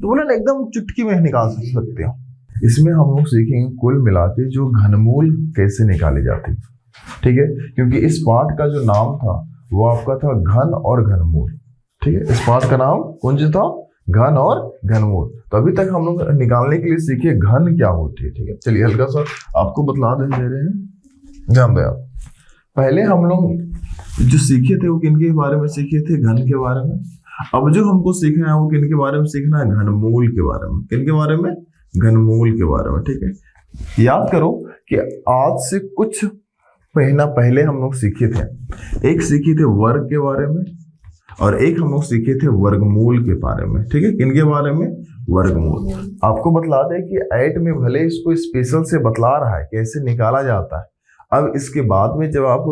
तो बोला ना एकदम चुटकी में निकाल सकते हो। इसमें हम लोग सीखेंगे कुल मिला के जो घनमूल कैसे निकाले जाते, ठीक है, क्योंकि इस पाठ का जो नाम था वो आपका था घन और घनमूल, ठीक है। इस पाठ का नाम कौन सा था? घन और घनमूल। तो अभी तक हम लोग निकालने के लिए सीखे घन क्या होती है, ठीक है। चलिए हल्का सा आपको बतला दे रहे हैं, ध्यान दे आप। पहले हम लोग जो सीखे थे वो किनके बारे में सीखे थे? घन के बारे में। अब जो हमको सीखना है वो किनके बारे में सीखना है? घनमूल के बारे में। किनके बारे में? घनमूल के बारे में, ठीक है। याद करो कि आज से कुछ महीना पहले हम लोग सीखे थे, एक सीखे थे वर्ग के बारे में और एक हम लोग सीखे थे वर्गमूल के बारे में, ठीक है। किनके बारे में? वर्गमूल। आपको बतला दें कि ऐट में भले इसको स्पेशल से बतला रहा है कैसे निकाला जाता है। अब इसके बाद में जब आप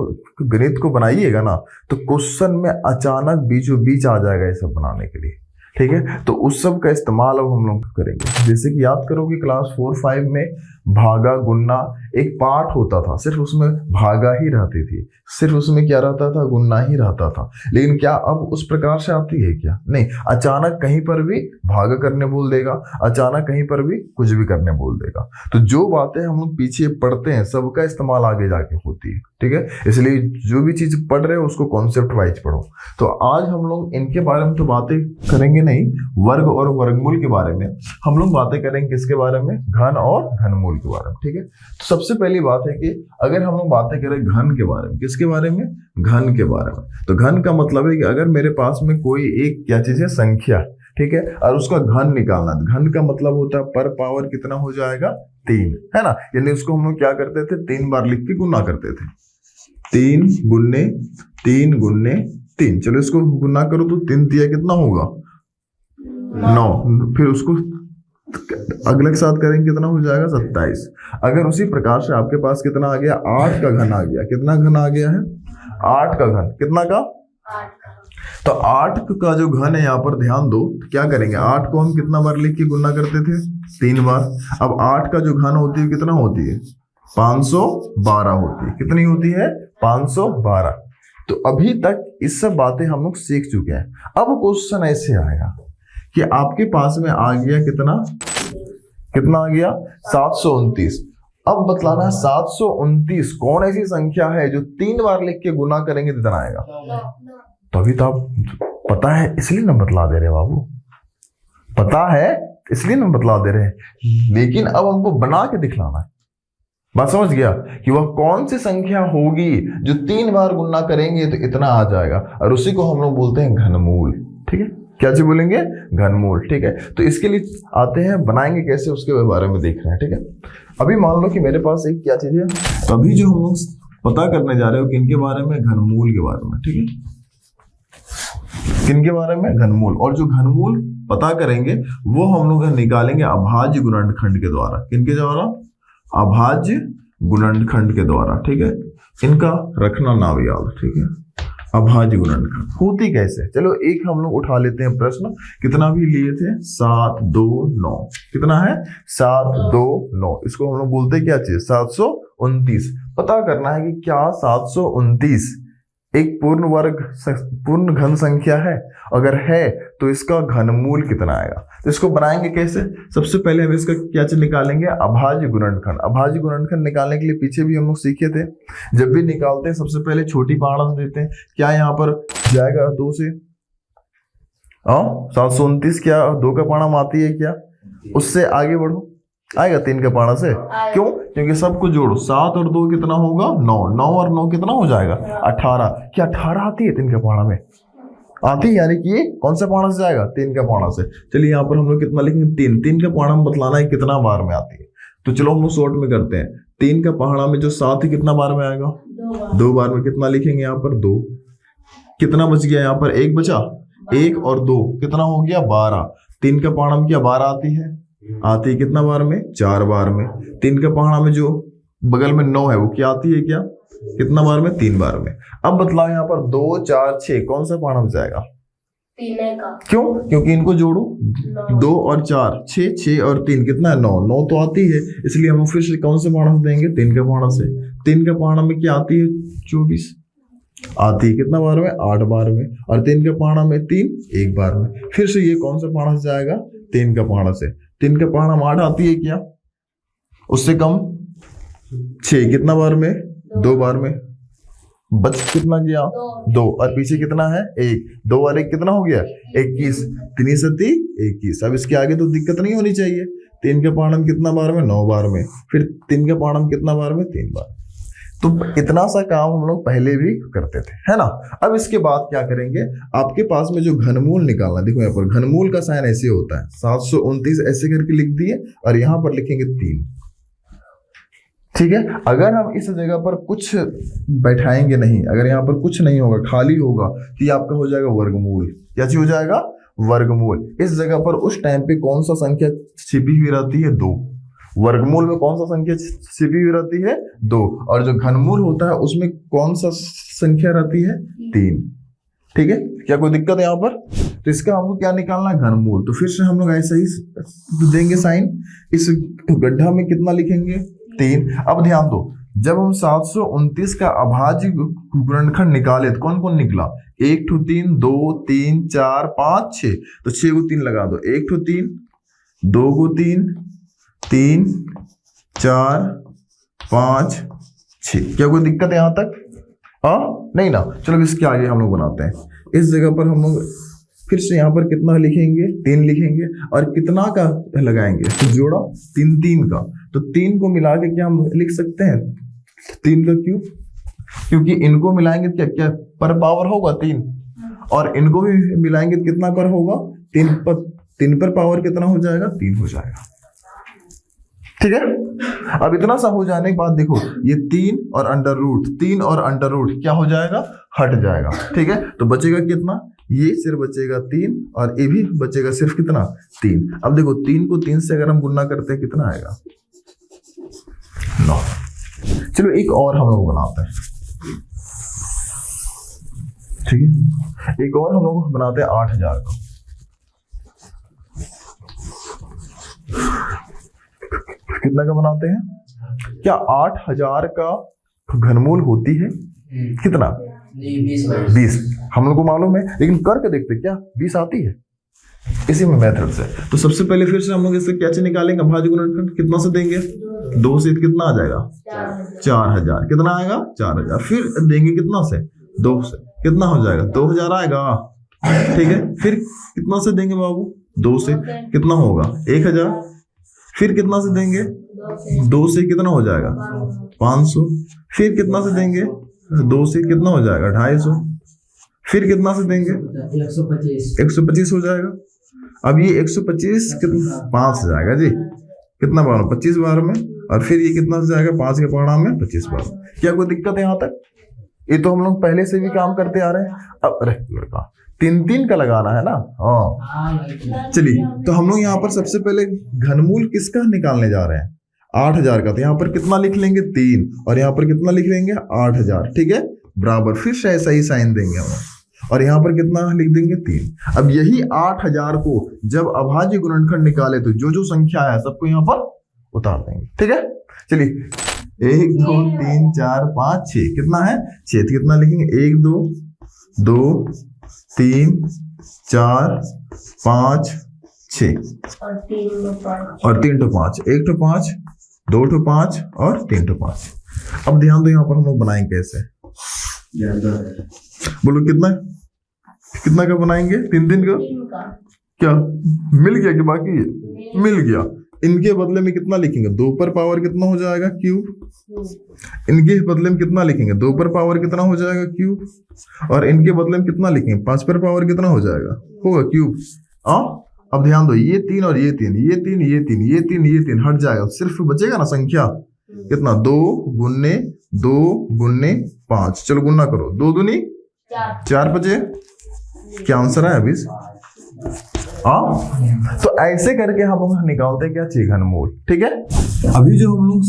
गणित को बनाइएगा ना तो क्वेश्चन में अचानक बीचों बीच आ जाएगा ये सब बनाने के लिए, ठीक है। तो उस सब का इस्तेमाल अब हम लोग करेंगे। जैसे कि याद करो कि क्लास 4-5 में भागा गुन्ना एक पार्ट होता था, सिर्फ उसमें भागा ही रहती थी, सिर्फ उसमें क्या रहता था? गुन्ना ही रहता था। लेकिन क्या अब उस प्रकार से आती है क्या? नहीं, अचानक कहीं पर भी भागा करने बोल देगा, अचानक कहीं पर भी कुछ भी करने बोल देगा। तो जो बातें हम लोग पीछे पढ़ते हैं सबका इस्तेमाल आगे जाके होती है, ठीक है। इसलिए जो भी चीज पढ़ रहे हो उसको कॉन्सेप्ट वाइज पढ़ो। तो आज हम लोग इनके बारे में तो बातें करेंगे नहीं, वर्ग और वर्गमूल के बारे में हम लोग बातें करेंगे। किसके बारे में? घन और घनमूल के बारे में, ठीक है। तो सबसे पहली बात है कि अगर हम लोग बातें करें घन के बारे में, किसके बारे में? घन के बारे में। तो घन का मतलब है कि अगर मेरे पास में कोई एक क्या चीज है? संख्या, ठीक है, और उसका घन निकालना। घन का मतलब होता है पर पावर कितना हो जाएगा? 3, है ना। यानी उसको हम लोग क्या करते थे? 3 बार लिख के गुना करते थे। 3 गुन्ने 3 गुन्ने 3। चलो इसको गुना करो तो 3 तिया कितना होगा? 9। फिर उसको अगले के साथ करेंगे कितना हो जाएगा? 27। अगर उसी प्रकार से आपके पास कितना आ गया? 8 का घन आ गया। कितना घन आ गया है? 8 का घन। कितना का? 8 का। तो 8 का जो घन है यहाँ पर ध्यान दो, क्या करेंगे? 8 को हम कितना बार लिख के गुना करते थे? 3 बार। अब 8 का जो घन होती है कितना होती है? 512 होती है। कितनी होती है? 512। तो अभी तक इस सब बातें हम लोग सीख चुके हैं। अब क्वेश्चन ऐसे आएगा कि आपके पास में आ गया कितना आ गया? 729। अब बतलाना 729 कौन ऐसी संख्या है जो 3 बार लिख के गुना करेंगे तो कितना आएगा? तो अभी तो आप पता है इसलिए ना बतला दे रहे बाबू, पता है इसलिए ना बतला दे रहे हैं, लेकिन अब हमको बना के दिखलाना है। बात समझ गया कि वह कौन सी संख्या होगी जो 3 बार गुना करेंगे तो इतना आ जाएगा, और उसी को हम लोग बोलते हैं घनमूल, ठीक है। क्या चीज बोलेंगे? घनमूल, ठीक है। तो इसके लिए आते हैं, बनाएंगे कैसे उसके बारे में देख रहे हैं, ठीक है। अभी मान लो कि मेरे पास एक क्या चीज है, अभी जो हम लोग पता करने जा रहे हो किनके बारे में? घनमूल के बारे में, ठीक है। किनके बारे में? घनमूल। और जो घनमूल पता करेंगे वो हम लोग निकालेंगे अभाज्य गुणनखंड के द्वारा। किनके द्वारा? अभाज्य गुणनखंड के द्वारा, ठीक है। इनका रखना नाम याद, ठीक है। अभाज्य गुणनखंड होती कैसे? चलो एक हम लोग उठा लेते हैं प्रश्न। कितना भी लिए थे? 7 2 9। कितना है? 7 2 9। इसको हम लोग बोलते हैं क्या चीज? 729। पता करना है कि क्या 729 एक पूर्ण घन संख्या है। अगर है तो इसका घनमूल कितना आएगा? तो इसको बनाएंगे कैसे? सबसे पहले हम इसका क्या चीज निकालेंगे? अभाज्य गुणनखंड। अभाज्य गुणनखंड निकालने के लिए पीछे भी हम लोग सीखे थे, जब भी निकालते हैं सबसे पहले छोटी पाड़ा देते हैं। क्या यहाँ पर जाएगा 2 से? 729 क्या 2 का पाड़ा में आती है क्या? उससे आगे बढ़ो, आएगा 3 का पाड़ा से। क्यों? क्योंकि सबको जोड़ो, 7 और 2 कितना होगा? 9। 9 और 9 कितना हो जाएगा? 18। क्या 18 आती है 3 के पाड़ा में? आती है, यानी कि ये कौन सा पाड़ा से जाएगा? 3 का पाड़ा से। चलिए यहाँ पर हम लोग कितना लिखेंगे? 3। 3 का पाड़ा में बतलाना है कितना बार में आती है। तो चलो हम लोग शॉर्ट में करते हैं। 3 का पहाड़ा में जो 7 है कितना बार में आएगा? 2 बार में। कितना लिखेंगे यहाँ पर? 2। कितना बच गया यहाँ पर? 1 बचा। 1 और 2 कितना हो गया? 12। 3 का पहाड़ा में क्या 12 आती है? आती है कितना बार में? 4 बार में। 3 का पहाड़ा में जो बगल में 9 है वो क्या आती है क्या? कितना बार में? 3 बार में। अब बतलाओ यहाँ पर 2 4 6 कौन सा पहाड़ा में जाएगा? 3 का। क्यों? क्योंकि इनको जोड़ो, 2 और 4 6, 6 और 3 कितना है? 9। 9 तो आती है, इसलिए हम फिर से कौन से पहाड़ा से देंगे? 3 का पहाड़ा से। 3 का पहाड़ा में क्या आती है? 24 आती है कितना बार में? 8 बार में। और 3 का पहाड़ा में 3 1 बार में। फिर से ये कौन सा पहाड़ा से जाएगा? 3 का पहाड़ा से, 3 का पहाड़ा 8 आती है क्या? उससे कम 6, कितना बार में? 2 बार में। बच कितना गया? 2, और पीछे कितना है? 1, 2 और 1 कितना हो गया? 21, 3 सती 21। अब इसके आगे तो दिक्कत नहीं होनी चाहिए। 3 के पहाड़ा में कितना बार में? 9 बार में। फिर 3 के पहाड़ा में कितना बार में? 3 बार। तो इतना सा काम हम लोग पहले भी करते थे, है ना। अब इसके बाद क्या करेंगे, आपके पास में जो घनमूल निकालना, देखो यहाँ पर घनमूल का साइन ऐसे होता है, 729 ऐसे करके लिख दिए और यहाँ पर लिखेंगे 3, ठीक है। अगर हम इस जगह पर कुछ बैठाएंगे नहीं, अगर यहाँ पर कुछ नहीं होगा, खाली होगा, तो ये आपका हो जाएगा वर्गमूल। क्या चीज हो जाएगा? वर्गमूल। इस जगह पर उस टाइम पे कौन सा संख्या छिपी हुई रहती है? 2। वर्गमूल में कौन सा संख्या छिपी हुई रहती है? 2। और जो घनमूल होता है उसमें कौन सा संख्या रहती है? 3, ठीक है। क्या कोई दिक्कत है यहाँ पर? तो इसका हमको क्या निकालना है? घनमूल। तो फिर से हम लोग ऐसा ही देंगे साइन। इस गड्ढा में कितना लिखेंगे? 3। अब ध्यान दो, जब हम 729 का अभाज्य गुणनखंड निकाले तो कौन कौन निकला? 1 to 3, 2, 3, 4, 5, 6। तो 6 को 3 लगा दो। 1 to 3, 2 को 3, 3, 4, 5, 6। क्या कोई दिक्कत है यहाँ तक? नहीं ना। चलो इसके आगे हम लोग बनाते हैं। इस जगह पर हम लोग फिर से यहाँ पर कितना लिखेंगे? 3 लिखेंगे। और कितना का लगाएंगे? तो जोड़ा 3 का। तो 3 को मिला के क्या हम लिख सकते हैं? 3 का क्यूब, क्योंकि इनको मिलाएंगे क्या क्या पर पावर होगा? 3, और इनको भी मिलाएंगे तो कितना पर होगा? 3 पर पावर कितना हो जाएगा? 3 हो जाएगा, ठीक है। अब इतना सा हो जाने के बाद देखो, ये 3 और अंडर रूट, 3 और अंडर रूट क्या हो जाएगा? हट जाएगा, ठीक है। तो बचेगा कितना? ये सिर्फ बचेगा 3 और ये भी बचेगा सिर्फ कितना? 3। अब देखो 3 को 3 से अगर हम गुणा करते हैं कितना आएगा? 9। चलो एक और हम लोग बनाते हैं, ठीक है। एक और हम लोग बनाते हैं 8000 का। कितना का बनाते हैं? क्या 8000 का घनमूल होती है? कितना? 20। हम लोग को मालूम है, लेकिन करके देखते क्या 20 आती है इसी में मेथड से। तो सबसे पहले फिर से हम लोग इससे क्या चीज निकालेंगे? अभाज्य गुणनखंड। कितना से देंगे? 2 से कितना आ जाएगा? 4000। कितना आएगा? 4000। फिर देंगे कितना से? 2 से। कितना हो जाएगा? 2000 आएगा, ठीक है। फिर कितना से देंगे बाबू? 2 से। कितना होगा? 1000। फिर कितना से देंगे? 2 से कितना हो जाएगा? 500। फिर कितना से देंगे? 2 से कितना हो जाएगा? 250। फिर कितना से देंगे? 125 हो जाएगा। अब ये 125 कितना? 5 से जाएगा जी। कितना बार? 25 बार में। और फिर ये कितना से जाएगा? 5 के पहाड़ा में 25 बार। क्या कोई दिक्कत है यहाँ तक? ये तो हम लोग पहले से भी काम करते आ रहे हैं। अब अरे लड़का 3 का लगाना है ना। हाँ चलिए, तो हम लोग यहाँ पर सबसे पहले घनमूल किसका निकालने जा रहे हैं? 8000 का। तो यहाँ पर कितना लिख लेंगे? 3, और यहाँ पर कितना लिख लेंगे? 8000, ठीक है। बराबर फिर से ऐसा ही साइन देंगे हम, और यहाँ पर कितना लिख देंगे? 3। अब यही 8000 को जब अभाज्य गुणनखंड निकाले तो जो जो संख्या है सबको यहाँ पर उतार देंगे, ठीक है। चलिए 1 2 3 4 5 6 कितना है? 6। कितना लिखेंगे? 1 2 2 3 4 5 6 और 3 to 5। 1 to 5, 2 to 5 और 3 to 5। अब ध्यान दो यहाँ पर हम लोग बनाएंगे कैसे? बोलो कितना कितना का बनाएंगे? 3 का। क्या मिल गया कि बाकी है? मिल गया। इनके बदले में कितना लिखेंगे? 2 पर पावर कितना हो जाएगा? क्यूब। इनके बदले में कितना लिखेंगे? 2 पर पावर कितना हो जाएगा? क्यूब। और इनके बदले में कितना लिखेंगे? 5 पर पावर कितना हो जाएगा? होगा क्यूब। अब ध्यान दो, ये 3 और ये 3, ये 3 ये 3 ये 3 ये 3 हट जाएगा, सिर्फ बचेगा ना संख्या कितना? 2 गुने 2 गुने 5। चलो गुना करो। 2 दूनी 4 बचे। क्या आंसर है? 20। तो ऐसे करके हम लोग निकालते क्या चाहिए? घनमूल, ठीक है। अभी जो हम लोग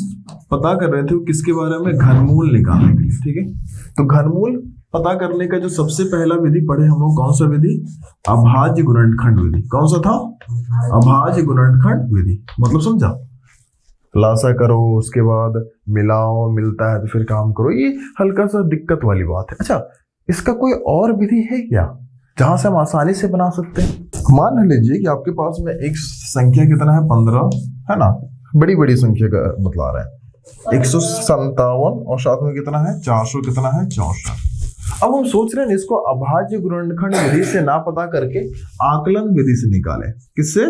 पता कर रहे थे वो किसके बारे में? घनमूल निकालने के लिए, ठीक है। तो घनमूल पता करने का जो सबसे पहला विधि पढ़े हम लोग, कौन सा विधि? अभाज्य गुणनखंड विधि। कौन सा था? अभाज्य गुणनखंड विधि। मतलब समझा? खुलासा करो, उसके बाद मिलाओ, मिलता है तो फिर काम करो। ये हल्का सा दिक्कत वाली बात है। अच्छा, इसका कोई और विधि है क्या जहां से हम आसानी से बना सकते हैं? मान लीजिए कि आपके पास में एक संख्या कितना है 15 है ना, बड़ी बड़ी संख्या का बतला रहे हैं 157 और साथ में कितना है 400 कितना है 64। अब हम सोच रहे हैं इसको अभाज्य गुणनखंड विधि से ना पता करके आकलन विधि से निकालें। किससे?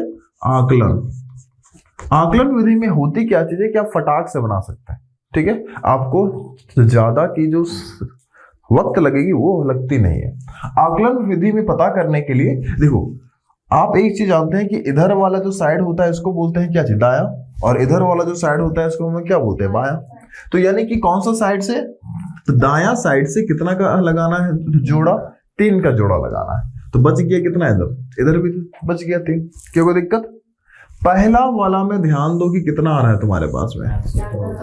आकलन विधि में होती क्या चीज है कि आप फटाक से बना सकते हैं, ठीक है, आपको ज्यादा की जो वक्त लगेगी वो लगती नहीं है। आकलन विधि में पता करने के लिए देखो, आप एक चीज जानते हैं कि इधर वाला जो साइड होता है इसको बोलते हैं क्या चीज? दायां, और इधर वाला जो साइड होता है इसको हम क्या बोलते हैं? बायां। तो यानी कि कौन सा साइड से? तो दायां साइड से कितना का लगाना है जोड़ा? 3 का जोड़ा लगाना है। तो बच गया कितना? इधर भी बच गया 3। क्या कोई दिक्कत? पहला वाला में ध्यान दो कि कितना आ रहा है तुम्हारे पास में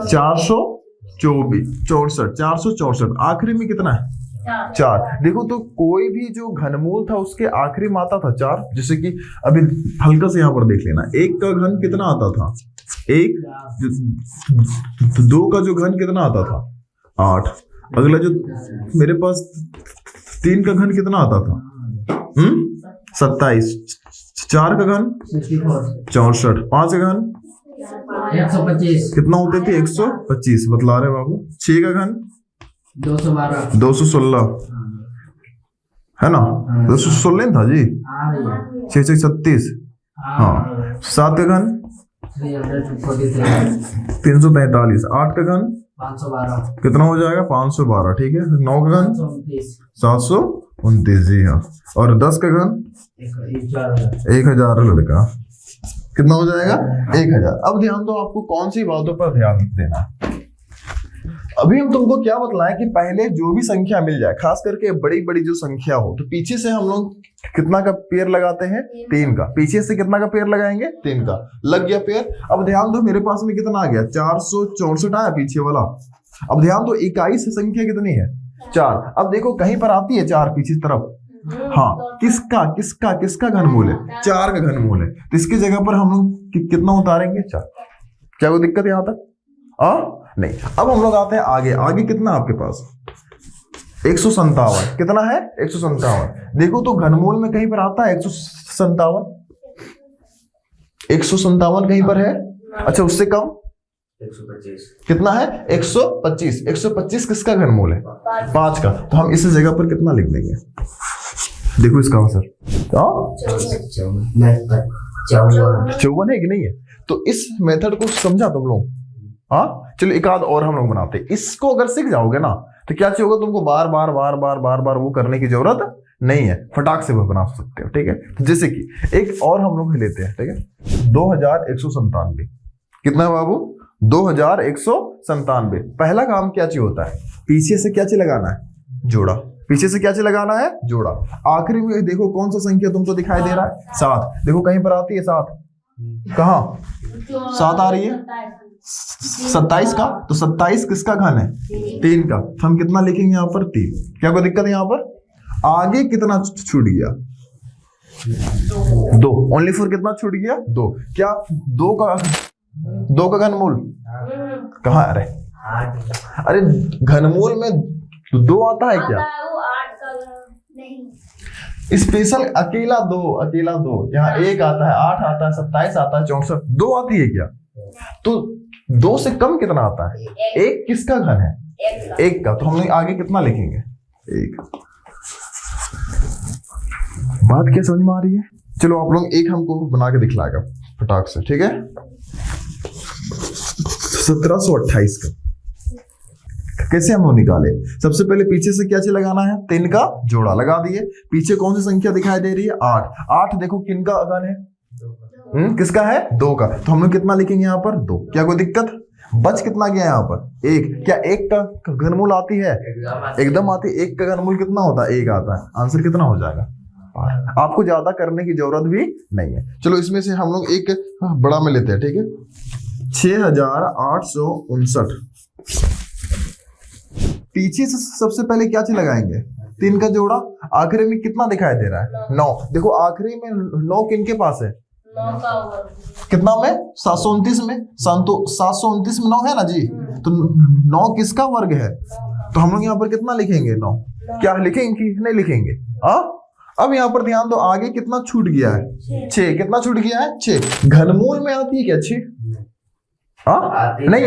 464। आखिरी में कितना है 4। देखो तो कोई भी जो घनमूल था उसके आखिरी में आता था 4। जैसे कि अभी हल्का से यहां पर देख लेना, 1 का घन कितना आता था 1, 2 का जो घन कितना आता था 8, अगला जो मेरे पास 3 का घन कितना आता था 27, 4 का घन 64, 5 का घन 125 कितना होते थे 125 बतला रहे बाबू, 6 का घन 216 है ना, 216 था जी, 6 36, हाँ 7 का घन 343, 8 का घन 512 कितना हो जाएगा 512, ठीक है, 9 का घन 729 जी हाँ, और 10 का घन 1000 लड़का कितना हो जाएगा 1000। अब ध्यान दो आपको कौन सी बातों पर ध्यान देना है। अभी हम तुमको क्या बतलाएं कि पहले जो भी संख्या मिल जाए, खास करके बड़ी बड़ी जो संख्या हो, तो पीछे से हम लोग कितना का पेयर लगाते हैं 3 का। पीछे से कितना का पेयर लगाएंगे 3 का। लग गया पेयर। अब ध्यान दो मेरे पास में कितना आ गया 464 आया पीछे वाला। अब ध्यान दो इकाई से संख्या कितनी है 4। अब देखो कहीं पर आती है 4 पीछे तरफ, हाँ किसका घनमूल है 4 का घनमूल है, तो इसकी जगह पर हम लोग कितना उतारेंगे 4। क्या कोई दिक्कत यहां तक? नहीं। अब हम लोग आते हैं आगे कितना आपके पास 157 कितना है 157। देखो तो घनमूल में कहीं पर आता है 157 कहीं पर है। अच्छा उससे कम 125 कितना है 125 किसका घनमूल है 5 का। तो हम इस जगह पर कितना लिख देंगे, देखो इसका आंसर 54 है कि नहीं है। तो इस मेथड को समझा तुम लोग? हाँ चलो एक आध और हम लोग बनाते हैं। इसको अगर सीख जाओगे ना तो क्या चाहिए होगा तुमको बार बार वो करने की जरूरत नहीं है, फटाक से वो बना सकते हो, ठीक है। जैसे कि एक और हम लोग लेते हैं, ठीक है 2197 कितना है बाबू 2197। पहला काम क्या चाहिए होता है, पीछे से क्या चीज लगाना है जोड़ा, पीछे से क्या चीज लगाना है जोड़ा। आखिरी में देखो कौन सा संख्या तुमको दिखाई दे रहा है 7। देखो कहीं पर आती है 7, कहाँ 7 आ रही है 27 का। तो 27 किसका घन है 3 का। तो हम कितना लिखेंगे यहाँ पर 3। क्या कोई दिक्कत है यहाँ पर? आगे कितना छूट गया 2, ओनली फॉर कितना छूट गया 2। क्या 2 का घनमूल कहाँ? अरे घनमूल में 2 आता है क्या? स्पेशल अकेला 2 यहाँ 1 आता है, 8 आता है, 27 आता है, 64 2 आती है क्या? तो 2 से कम कितना आता है 1 किसका घन है 1 का। तो हम लोग आगे कितना लिखेंगे 1। बात क्या समझ में आ रही है? चलो आप लोग एक हमको बना के दिखलाएगा फटाक से, ठीक है 1728 का कैसे हम लोग निकाले। सबसे पहले पीछे से क्या चीज लगाना है 3 का जोड़ा लगा दिए। पीछे कौन सी संख्या दिखाई दे रही है 8। देखो किनका घन है किसका है 2 का। तो हम लोग कितना लिखेंगे यहाँ पर 2। क्या कोई दिक्कत? बच कितना गया यहाँ पर 1। क्या 1 का घनमूल आती है? एकदम आती है। 1 का घनमूल कितना होता है 1 आता है। आंसर कितना हो जाएगा? आपको ज्यादा करने की जरूरत भी नहीं है। चलो इसमें से हम लोग एक बड़ा में लेते हैं, ठीक है 6859। पीछे से सबसे पहले क्या चीज लगाएंगे 3 का जोड़ा। आखिरी में कितना दिखाई दे रहा है 9। देखो आखिरी में 9 किनके पास है कितना में 729 में 729 में 9 है ना जी। तो 9 किसका वर्ग है। तो हम लोग यहाँ पर कितना लिखेंगे 9। क्या लिखेंगे कि नहीं लिखेंगे? अब यहाँ पर ध्यान दो, आगे कितना छूट गया है? 6। कितना छूट गया है? 6। घनमूल में आती है क्या 6? हाँ नहीं,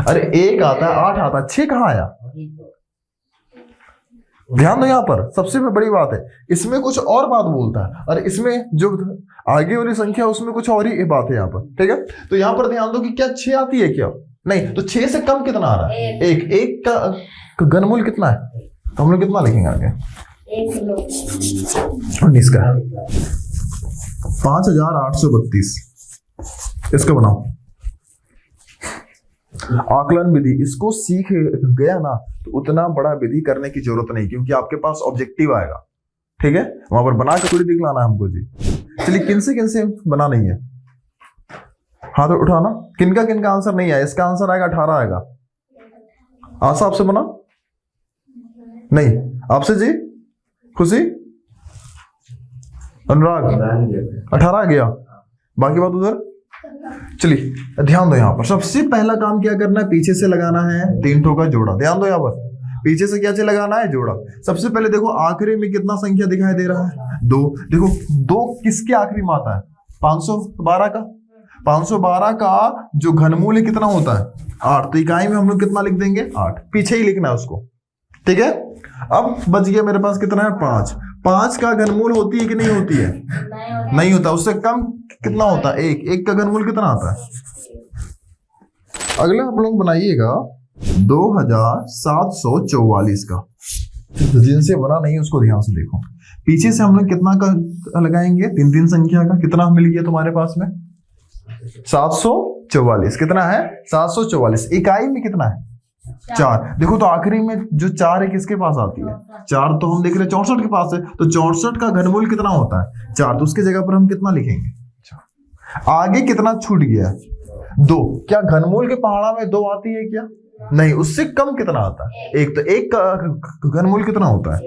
अरे 1 आता है, 8 आता है, 6 कहाँ आया? ध्यान दो यहाँ पर, सबसे बड़ी बात है इसमें कुछ और बात बोलता है, और इसमें जो आगे वाली संख्या उसमें कुछ और ही बात है यहाँ पर। ठीक है, तो यहाँ पर ध्यान दो कि क्या 6 आती है क्या? नहीं, तो 6 से कम कितना आ रहा है? 1 का घनमूल कितना है? तो हम लोग कितना लिखेंगे आगे? 19 का 5832। इसको बनाओ आकलन विधि। इसको सीख गया ना तो उतना बड़ा विधि करने की जरूरत नहीं, क्योंकि आपके पास ऑब्जेक्टिव आएगा। ठीक है, वहां पर बना के थोड़ी दिखलाना है हमको जी। चलिए किन से बना नहीं है, हाथ तो उठाना। किनका आंसर नहीं है? इसका आंसर आएगा 18 आएगा। आशा आपसे बना नहीं? आपसे जी? खुशी? अनुराग? 18 आ गया, बाकी बात उधर। चलिए ध्यान दो, यहाँ पर सबसे पहला काम क्या करना है? पीछे से लगाना है 3 ठो का जोड़ा। ध्यान दो यहाँ पर, पीछे से क्या लगाना है? जोड़ा। सबसे पहले देखो आखिरी में कितना संख्या दिखाई दे रहा है? 2। देखो 2 किसके आखिरी में आता है? 512 का। 512 का जो घनमूल है कितना होता है? 8। तो इकाई में हम लोग कितना लिख देंगे? 8। पीछे ही लिखना है उसको। ठीक है, अब बच गया मेरे पास कितना है? 5। 5 का घनमूल होती है कि नहीं होती है? नहीं होता। उससे कम कितना होता है? 1 का घनमूल कितना आता है? अगला आप लोग बनाइएगा 2744 का। जिनसे बना नहीं उसको ध्यान से देखो। पीछे से हम लोग कितना का लगाएंगे? 3 संख्या का। कितना मिल गया तुम्हारे पास में? 744। कितना है? 744। इकाई में कितना है? 4। देखो तो आखिरी में जो 4 है किसके पास आती है? 4 तो हम देख रहे हैं 64 के पास है। तो 64 का घनमूल कितना होता है? 4। तो उसके जगह पर हम कितना लिखेंगे? आगे कितना छूट गया? 2। क्या घनमूल के पहाड़ा में 2 आती है क्या? नहीं, उससे कम कितना आता है? 1। तो 1 का घनमूल कितना होता है?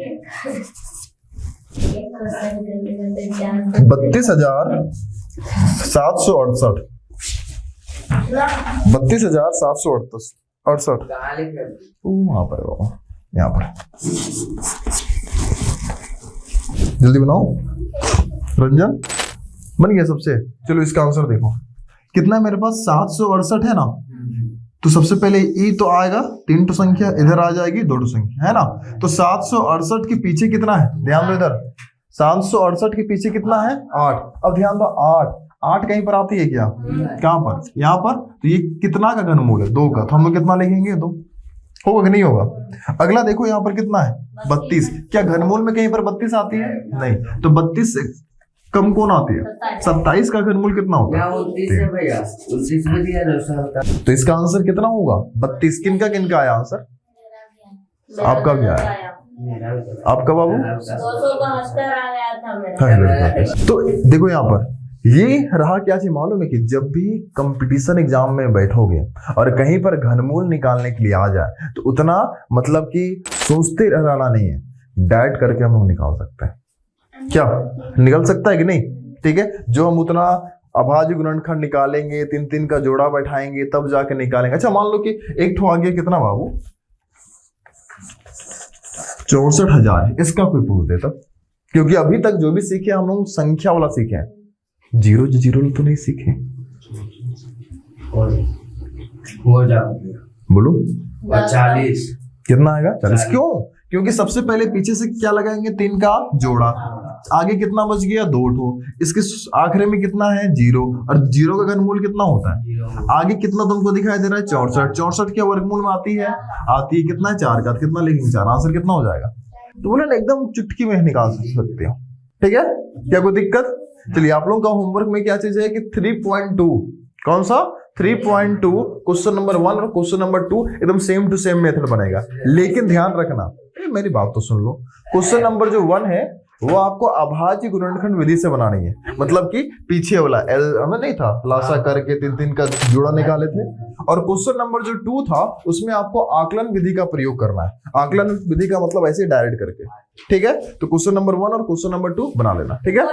32,768। 32,768। वहां पर यहाँ पर जल्दी बनाओ। रंजन बन गया सबसे? चलो इसका आंसर देखो कितना है मेरे पास? 768 है ना। तो सबसे पहले ई तो आएगा, 3 संख्या इधर आ जाएगी, 2 संख्या है ना। तो 768 के पीछे कितना है? ध्यान दो इधर, 768 के पीछे कितना है? 8। अब ध्यान दो 8 कहीं पर आती है क्या? कहां पर? यहाँ पर। तो ये कितना का घनमूल है? 2 का। तो हम लोग कितना लिखेंगे? 2। होगा कि नहीं होगा? अगला देखो यहाँ पर कितना है? 32। क्या घनमूल में कहीं पर 32 आती है? नहीं। तो 32 से कम कौन आती है? 27 का घनमूल कितना होता है? तो इसका आंसर कितना होगा? 32। किनका आया आंसर? आपका भी आया। आपका बाबू? 272 आ गया था मेरा। तो देखो यहाँ पर ये रहा क्या चीज मालूम है कि जब भी कंपटीशन एग्जाम में बैठोगे और कहीं पर घनमूल निकालने के लिए आ जाए तो उतना मतलब कि सोचते रहना नहीं है, डायरेक्ट करके हम लोग निकाल सकते हैं। क्या निकल सकता है कि नहीं? ठीक है, जो हम उतना अभाज्य गुणनखंड निकालेंगे, 3 का जोड़ा बैठाएंगे तब जाके निकालेंगे। अच्छा मान लो कि एक ठो आ गया कितना बाबू? 64,000। इसका कोई पूछ देता, क्योंकि अभी तक जो भी सीखे हम लोग संख्या वाला सीखे हैं, जीरो तो नहीं सीखे। बोलो 40। कितना आएगा? 40। क्यों? क्योंकि सबसे पहले पीछे से क्या लगाएंगे? 3 का जोड़ा। आगे कितना बच गया? 2 ठो। इसके आखिरी में कितना है? 0। और 0 का घनमूल कितना होता है? आगे कितना तुमको दिखाई दे रहा है? 64। 64 क्या वर्गमूल में आती है? कितना है? 4 का। कितना लिखेंगे? 4। आंसर कितना हो जाएगा? तो बोले ना एकदम चुटकी में निकाल सकते हो। ठीक है, क्या कोई दिक्कत? चलिए आप लोगों का होमवर्क में क्या चीज है कि 3.2 कौन सा? 3.2 क्वेश्चन नंबर 1 और क्वेश्चन नंबर 2 एकदम सेम टू सेम मेथड बनेगा। लेकिन ध्यान रखना, मेरी बात तो सुन लो। क्वेश्चन नंबर जो 1 है वो आपको अभाज्य गुणनखंड विधि से बनानी है। मतलब कि पीछे वाला एल हमें नहीं था, लासा करके 3 का जोड़ा निकाले थे। और क्वेश्चन नंबर जो 2 था उसमें आपको आकलन विधि का प्रयोग करना है। आकलन विधि का मतलब ऐसे डायरेक्ट करके। ठीक है, तो क्वेश्चन नंबर 1 और क्वेश्चन नंबर 2 बना लेना। ठीक है।